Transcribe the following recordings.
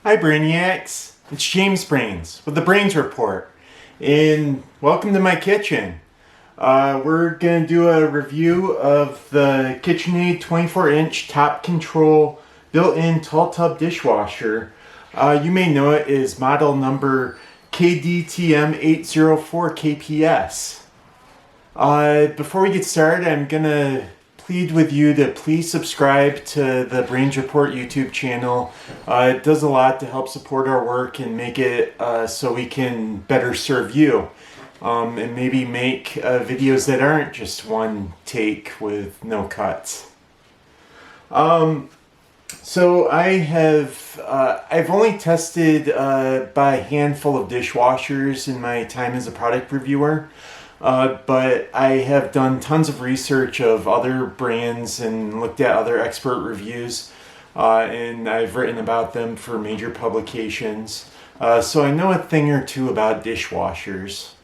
Hi Brainiacs, it's James Brains with the Brains Report, and welcome to my kitchen. We're going to do a review of the KitchenAid 24-inch top control built-in tall tub dishwasher. You may know it as model number KDTM804KBS. Before we get started, I'm going to plead with you to please subscribe to the Brains Report YouTube channel. It does a lot to help support our work and make it so we can better serve you. And maybe make videos that aren't just one take with no cuts. So I've only tested by a handful of dishwashers in my time as a product reviewer. But I have done tons of research of other brands and looked at other expert reviews, and I've written about them for major publications. So I know a thing or two about dishwashers.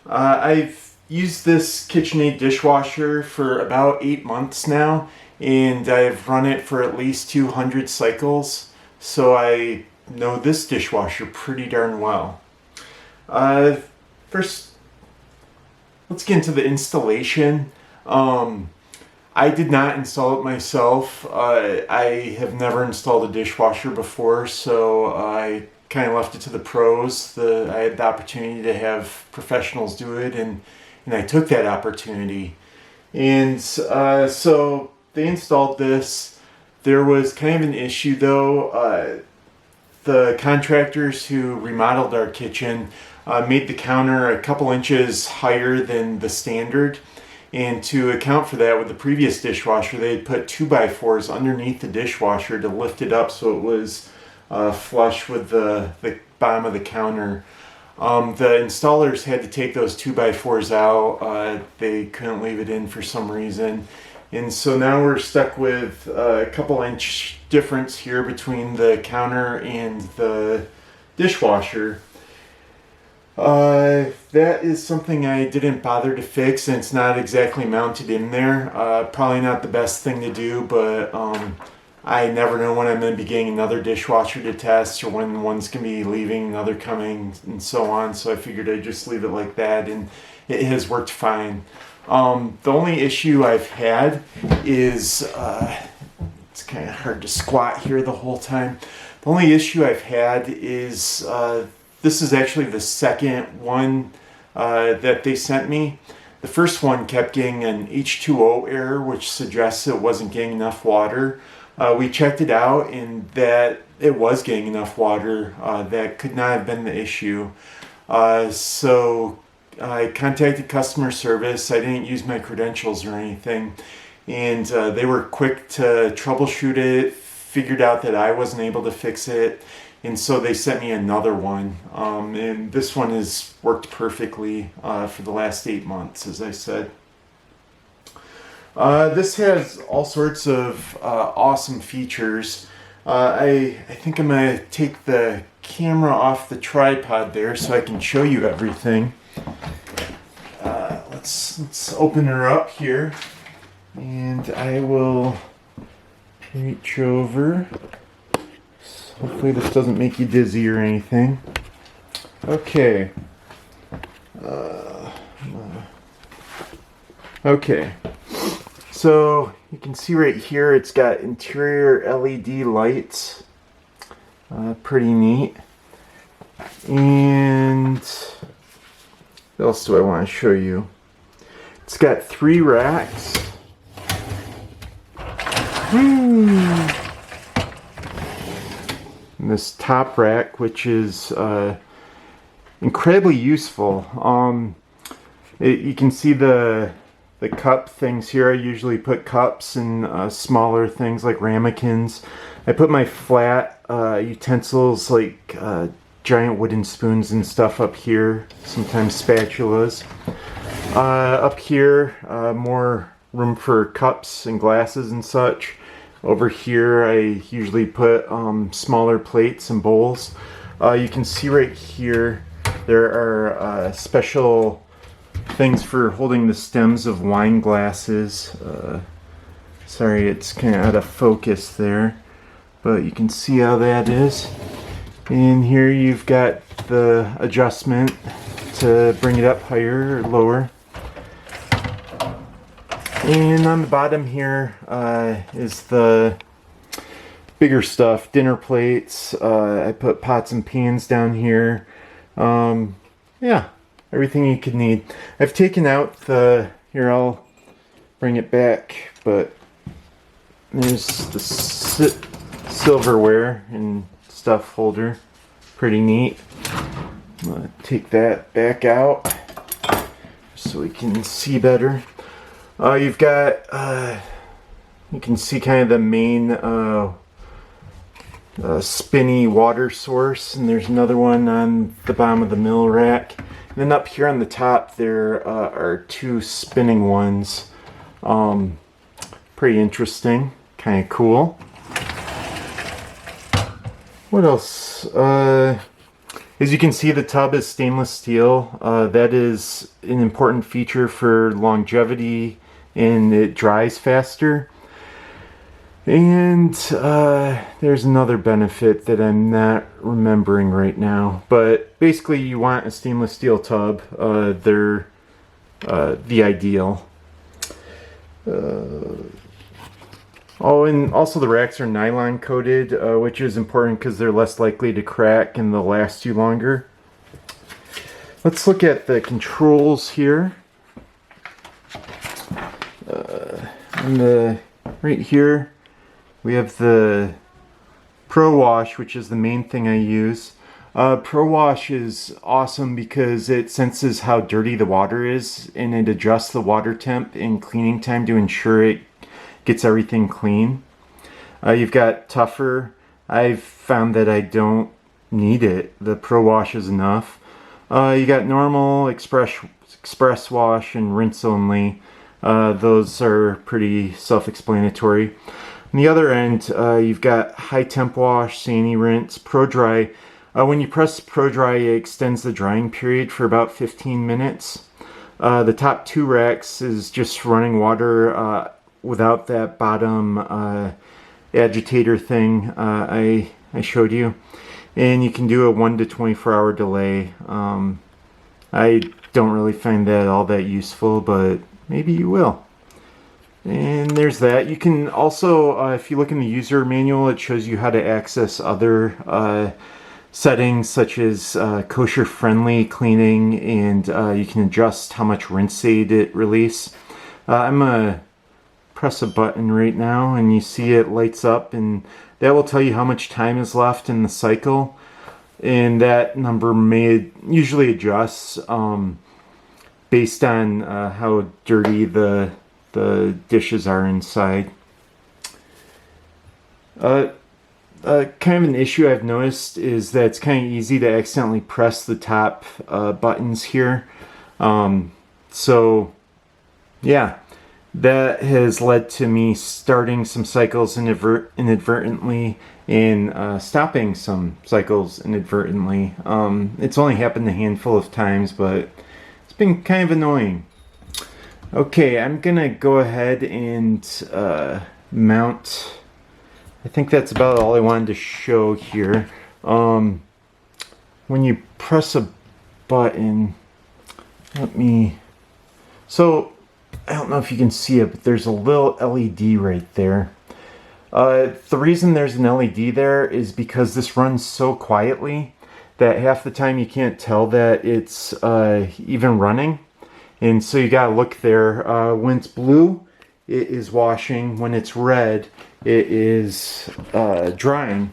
I've used this KitchenAid dishwasher for about 8 months now, and I've run it for at least 200 cycles, so I know this dishwasher pretty darn well. First, let's get into the installation. I did not install it myself. I have never installed a dishwasher before, so I kind of left it to the pros. I had the opportunity to have professionals do it, and I took that opportunity. And so they installed this. There was kind of an issue though. The contractors who remodeled our kitchen made the counter a couple inches higher than the standard, and to account for that, with the previous dishwasher they had put 2x4s underneath the dishwasher to lift it up so it was flush with the bottom of the counter. The installers had to take those 2x4s out. They couldn't leave it in for some reason, and so now we're stuck with a couple inch difference here between the counter and the dishwasher. That is something I didn't bother to fix, and it's not exactly mounted in there. Probably not the best thing to do, but I never know when I'm going to be getting another dishwasher to test, or when one's going to be leaving, another coming, and so on. So I figured I'd just leave it like that, and it has worked fine. The only issue I've had is, it's kind of hard to squat here the whole time. The only issue I've had is, this is actually the second one that they sent me. The first one kept getting an H2O error, which suggests it wasn't getting enough water. We checked it out, and that it was getting enough water. That could not have been the issue. So I contacted customer service. I didn't use my credentials or anything, and they were quick to troubleshoot it, figured out that I wasn't able to fix it, and so they sent me another one. And this one has worked perfectly for the last 8 months, as I said. This has all sorts of awesome features. I think I'm going to take the camera off the tripod there so I can show you everything. Let's open her up here, and I will reach over. Hopefully this doesn't make you dizzy or anything. Okay. Okay. So you can see right here it's got interior LED lights. Pretty neat. And what else do I want to show you? It's got 3 racks. And this top rack, which is incredibly useful. You can see the cup things here. I usually put cups and smaller things like ramekins. I put my flat utensils like giant wooden spoons and stuff up here, sometimes spatulas. Up here, more room for cups and glasses and such. Over here I usually put smaller plates and bowls. You can see right here there are special things for holding the stems of wine glasses. Sorry, it's kind of out of focus there, but you can see how that is. And here you've got the adjustment to bring it up higher or lower. And on the bottom here is the bigger stuff, dinner plates. I put pots and pans down here. Yeah, everything you could need. I've taken out the, here I'll bring it back, but there's the silverware and stuff holder. Pretty neat. I'm gonna take that back out so we can see better. You've got, you can see kind of the main spinny water source, and there's another one on the bottom of the mill rack. And then up here on the top there are two spinning ones. Pretty interesting, kind of cool. What else? As you can see, the tub is stainless steel. That is an important feature for longevity, and it dries faster. And there's another benefit that I'm not remembering right now. But basically, you want a stainless steel tub. They're the ideal. Oh, and also the racks are nylon coated, which is important because they're less likely to crack and they'll last you longer. Let's look at the controls here. Right here, we have the Pro Wash, which is the main thing I use. Pro Wash is awesome because it senses how dirty the water is and it adjusts the water temp and cleaning time to ensure it gets everything clean. You've got Tougher. I've found that I don't need it. The Pro Wash is enough. You got Normal, Express Wash, and Rinse Only. Those are pretty self-explanatory. On the other end, you've got High Temp Wash, Sani Rinse, Pro Dry. When you press Pro Dry, it extends the drying period for about 15 minutes. The top two racks is just running water without that bottom agitator thing I showed you. And you can do a 1 to 24 hour delay. I don't really find that all that useful, but maybe you will. And there's that. You can also, if you look in the user manual, it shows you how to access other settings such as kosher friendly cleaning, and you can adjust how much rinse aid it release. I'm gonna press a button right now and you see it lights up, and that will tell you how much time is left in the cycle, and that number usually adjusts based on how dirty the dishes are inside. Kind of an issue I've noticed is that it's kind of easy to accidentally press the top buttons here. So yeah, that has led to me starting some cycles inadvertently and stopping some cycles inadvertently. It's only happened a handful of times, but it's been kind of annoying. Okay, I'm gonna go ahead and mount. I think that's about all I wanted to show here. When you press a button, so I don't know if you can see it, but there's a little LED right there. The reason there's an LED there is because this runs so quietly that half the time you can't tell that it's even running. And so you gotta look there. When it's blue, it is washing. When it's red, it is drying.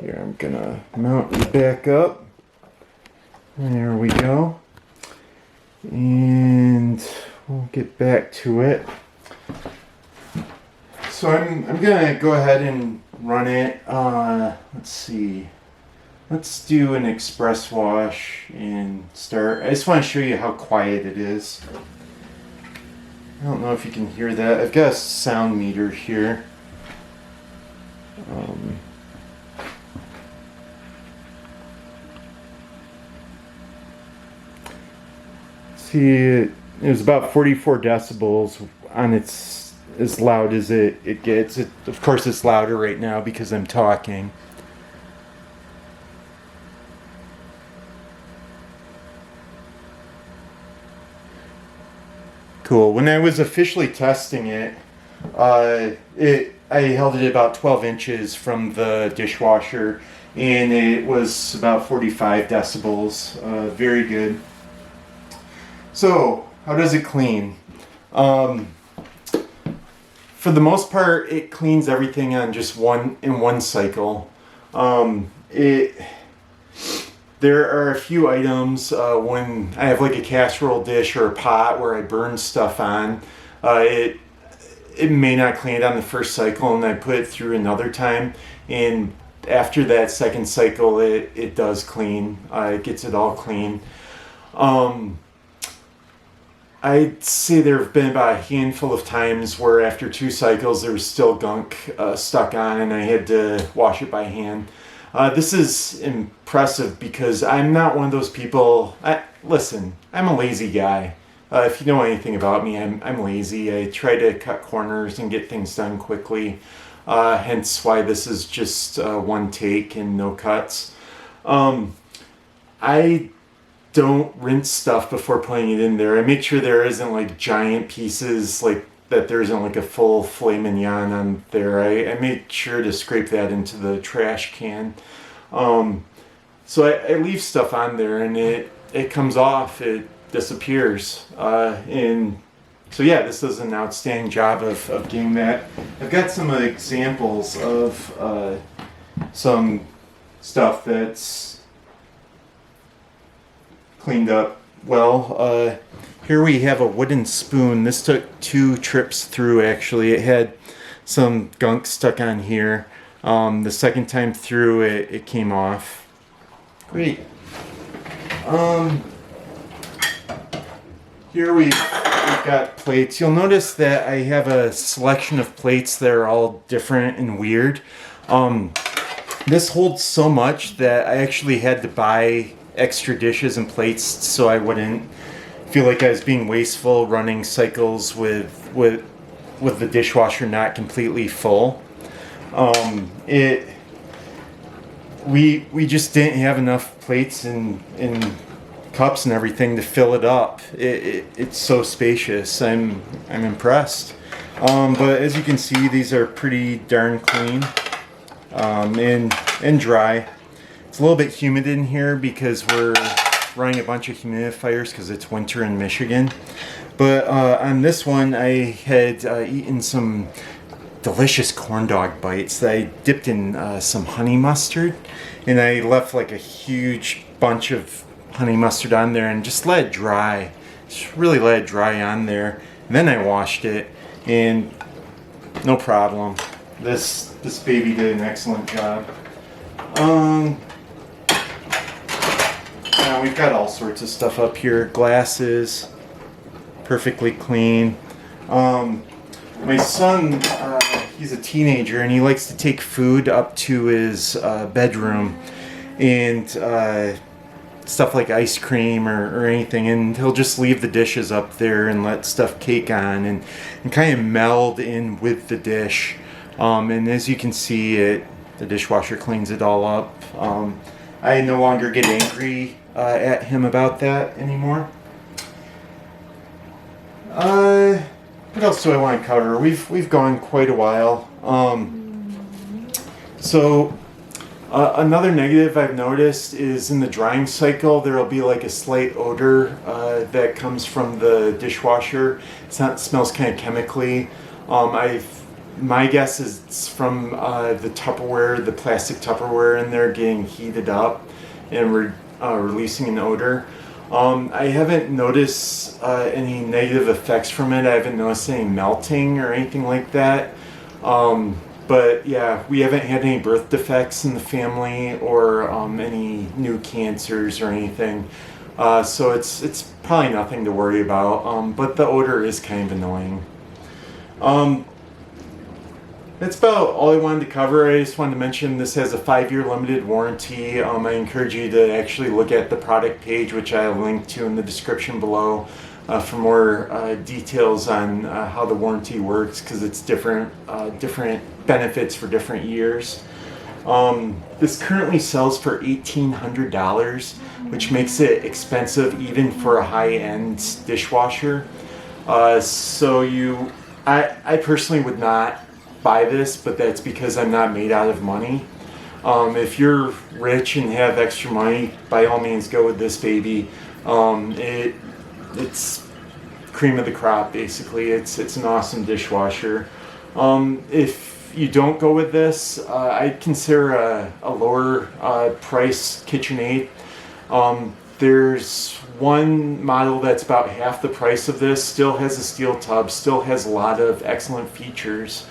Here, I'm gonna mount you back up. There we go. And we'll get back to it. So I'm gonna go ahead and run it. Let's see. Let's do an express wash and start. I just want to show you how quiet it is. I don't know if you can hear that. I've got a sound meter here. See, it was about 44 decibels on its as loud as it gets. Of course, it's louder right now because I'm talking. Cool. When I was officially testing it, I held it about 12 inches from the dishwasher, and it was about 45 decibels. Very good. So, how does it clean? For the most part, it cleans everything on just one cycle. There are a few items when I have like a casserole dish or a pot where I burn stuff on. It may not clean it on the first cycle, and I put it through another time, and after that second cycle it does clean. It gets it all clean. I'd say there have been about a handful of times where after 2 cycles there was still gunk stuck on, and I had to wash it by hand. This is impressive because I'm not one of those people. Listen, I'm a lazy guy. If you know anything about me, I'm lazy. I try to cut corners and get things done quickly. Hence why this is just one take and no cuts. I don't rinse stuff before putting it in there. I make sure there isn't like giant pieces, like that there isn't like a full filet mignon on there. I make sure to scrape that into the trash can. So I leave stuff on there, and it comes off, it disappears. And so yeah, this does an outstanding job of getting that. I've got some examples of some stuff that's cleaned up well. Here we have a wooden spoon. This took 2 trips through, actually. It had some gunk stuck on here. The second time through it came off. Great. Here we've got plates. You'll notice that I have a selection of plates that are all different and weird. This holds so much that I actually had to buy extra dishes and plates so I wouldn't feel like I was being wasteful running cycles with the dishwasher not completely full. We just didn't have enough plates and cups and everything to fill it up. It's so spacious. I'm impressed. But as you can see, these are pretty darn clean and dry. It's a little bit humid in here because we're running a bunch of humidifiers because it's winter in Michigan. But on this one, I had eaten some delicious corn dog bites that I dipped in some honey mustard, and I left like a huge bunch of honey mustard on there and just let it dry. Just really let it dry on there. And then I washed it, and no problem. This baby did an excellent job. Now we've got all sorts of stuff up here. Glasses, perfectly clean. My son, he's a teenager, and he likes to take food up to his bedroom, and stuff like ice cream or anything, and he'll just leave the dishes up there and let stuff cake on and kind of meld in with the dish. And as you can see, the dishwasher cleans it all up. I no longer get angry at him about that anymore. What else do I want to cover? We've gone quite a while. Another negative I've noticed is in the drying cycle there will be like a slight odor that comes from the dishwasher. It smells kind of chemically. My guess is it's from the Tupperware, the plastic Tupperware in there getting heated up and releasing an odor. I haven't noticed any negative effects from it. I haven't noticed any melting or anything like that. But yeah, we haven't had any birth defects in the family or any new cancers or anything. So it's probably nothing to worry about. But the odor is kind of annoying. That's about all I wanted to cover. I just wanted to mention this has a 5-year limited warranty. I encourage you to actually look at the product page, which I will link to in the description below, for more details on how the warranty works, because it's different benefits for different years. This currently sells for $1,800, which makes it expensive even for a high-end dishwasher. I personally would not buy this, but that's because I'm not made out of money. If you're rich and have extra money, by all means go with this baby. It's cream of the crop, basically. It's an awesome dishwasher. If you don't go with this, I'd consider a lower price KitchenAid. There's one model that's about half the price of this, still has a steel tub, still has a lot of excellent features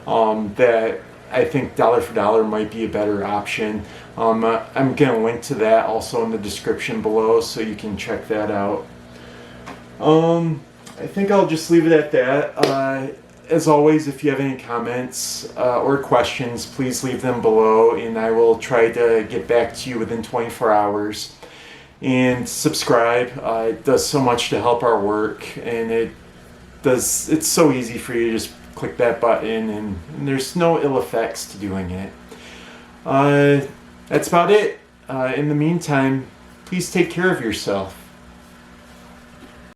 that I think dollar for dollar might be a better option. I'm going to link to that also in the description below so you can check that out. I think I'll just leave it at that. As always, if you have any comments or questions, please leave them below and I will try to get back to you within 24 hours. And subscribe. It does so much to help our work, and it's so easy for you to just click that button, and there's no ill effects to doing it. That's about it. In the meantime, please take care of yourself.